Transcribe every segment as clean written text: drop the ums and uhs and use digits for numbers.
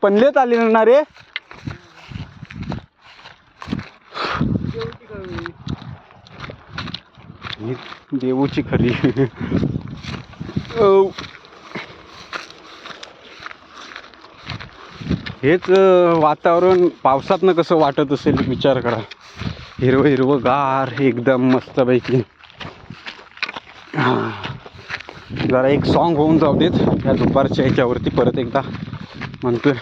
पनलेच आले ना रे. देवूची खरी. हेच वातावरण पावसातनं कसं वाटत असेल विचार करा. हिरवं हिरवं गार एकदम मस्तपैकी. जरा एक सॉन्ग होऊन जाऊ देत या दुपारच्या ह्याच्यावरती परत एकदा म्हणतोय.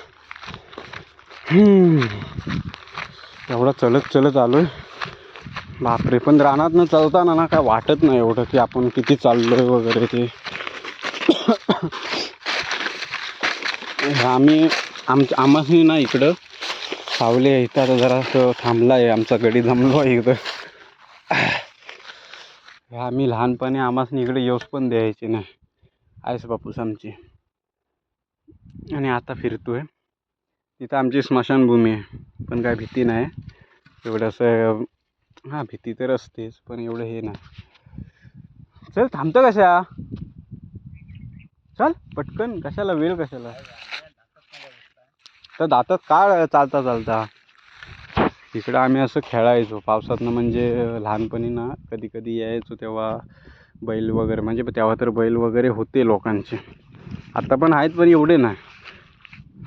एवढा चलत चलत आलोय बापरे. पण रानातनं चालताना ना काय वाटत नाही एवढं की आपण किती चाललोय वगैरे ते. आम्हाही ना इकडं सावले इथं आता जरा थांबला आहे आमचा गडी जमलो आहे इकडं. आम्ही लहानपणी आम्हासनी इकडे येऊस पण द्यायचे नाही आईस बापूस आमची. आणि आता फिरतोय तिथं आमची स्मशानभूमी आहे. पण काय भीती नाही एवढं असं. हां भीती तर असतेच पण एवढं हे नाही. चल थांबतं कशा. चल पटकन कशाला वेळ कशाला. तर दातात काढ चालता चालता. इकडं आम्ही असं खेळायचो पावसातनं. म्हणजे लहानपणी ना कधी कधी यायचो तेव्हा बैल वगैरे. म्हणजे तेव्हा तर बैल वगैरे होते लोकांचे. आता पण आहेत पण एवढे नाही.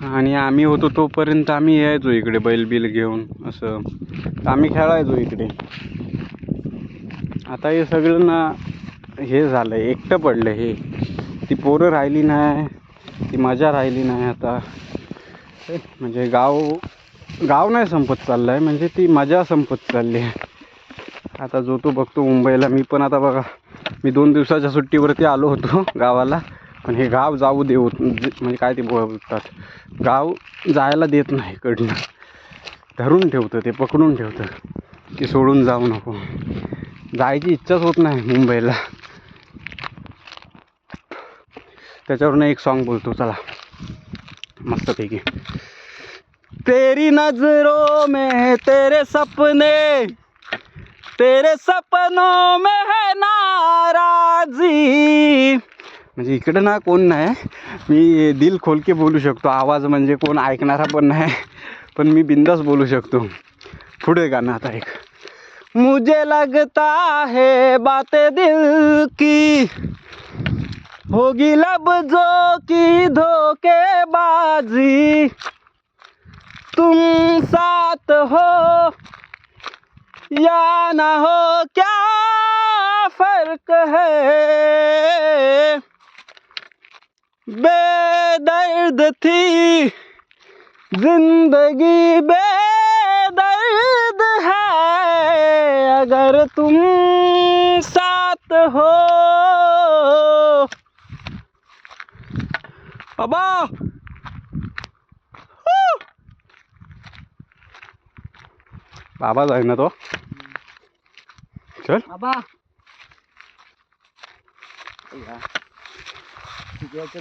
आणि आम्ही होतो तोपर्यंत आम्ही यायचो इकडे बैल बिल घेऊन असं. आम्ही खेळायचो इकडे. आता हे सगळं ना हे झालं आहे एकटं पडलं हे. ती पोरं राहिली नाही ती मजा राहिली नाही आता. म्हणजे गाव नाही संपत चाललं आहे म्हणजे ती मजा संपत चालली आहे. आता जो तो बघतो मुंबईला. मी पण आता बघा मी 2 दिवसाच्या सुट्टीवरती आलो होतो गावाला. पण हे गाव जाऊ देऊ म्हणजे काय ते बोलतात गाव जायला देत नाही इकडनं. धरून ठेवतं ते पकडून ठेवतं की सोडून जाऊ नको. जायची इच्छाच होत नाही मुंबईला. त्याच्यावरनं एक सॉन्ग बोलतो चला मस्तपैकी. तेरी नजरों में तेरे सपने तेरे सपनों में है नाराजी. म्हणजे इकडं ना कोण नाही मी दिल खोल के बोलू शकतो. आवाज म्हणजे कोण ऐकणारा पण नाही पण मी बिंदास बोलू शकतो. पुढे गाणं आता एक. मुझे लगता है बातें दिल की होगी लफ्ज़ों की धोखेबाजी. तुम साथ हो या ना हो क्या फर्क है. बेदर्द थी जिंदगी बेदर्द है अगर तुम साथ हो. बाबा बाबा जाय ना तो. चल बाबा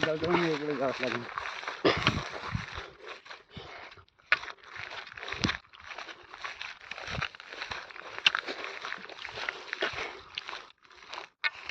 जाऊन वेगळं जावं लागेल.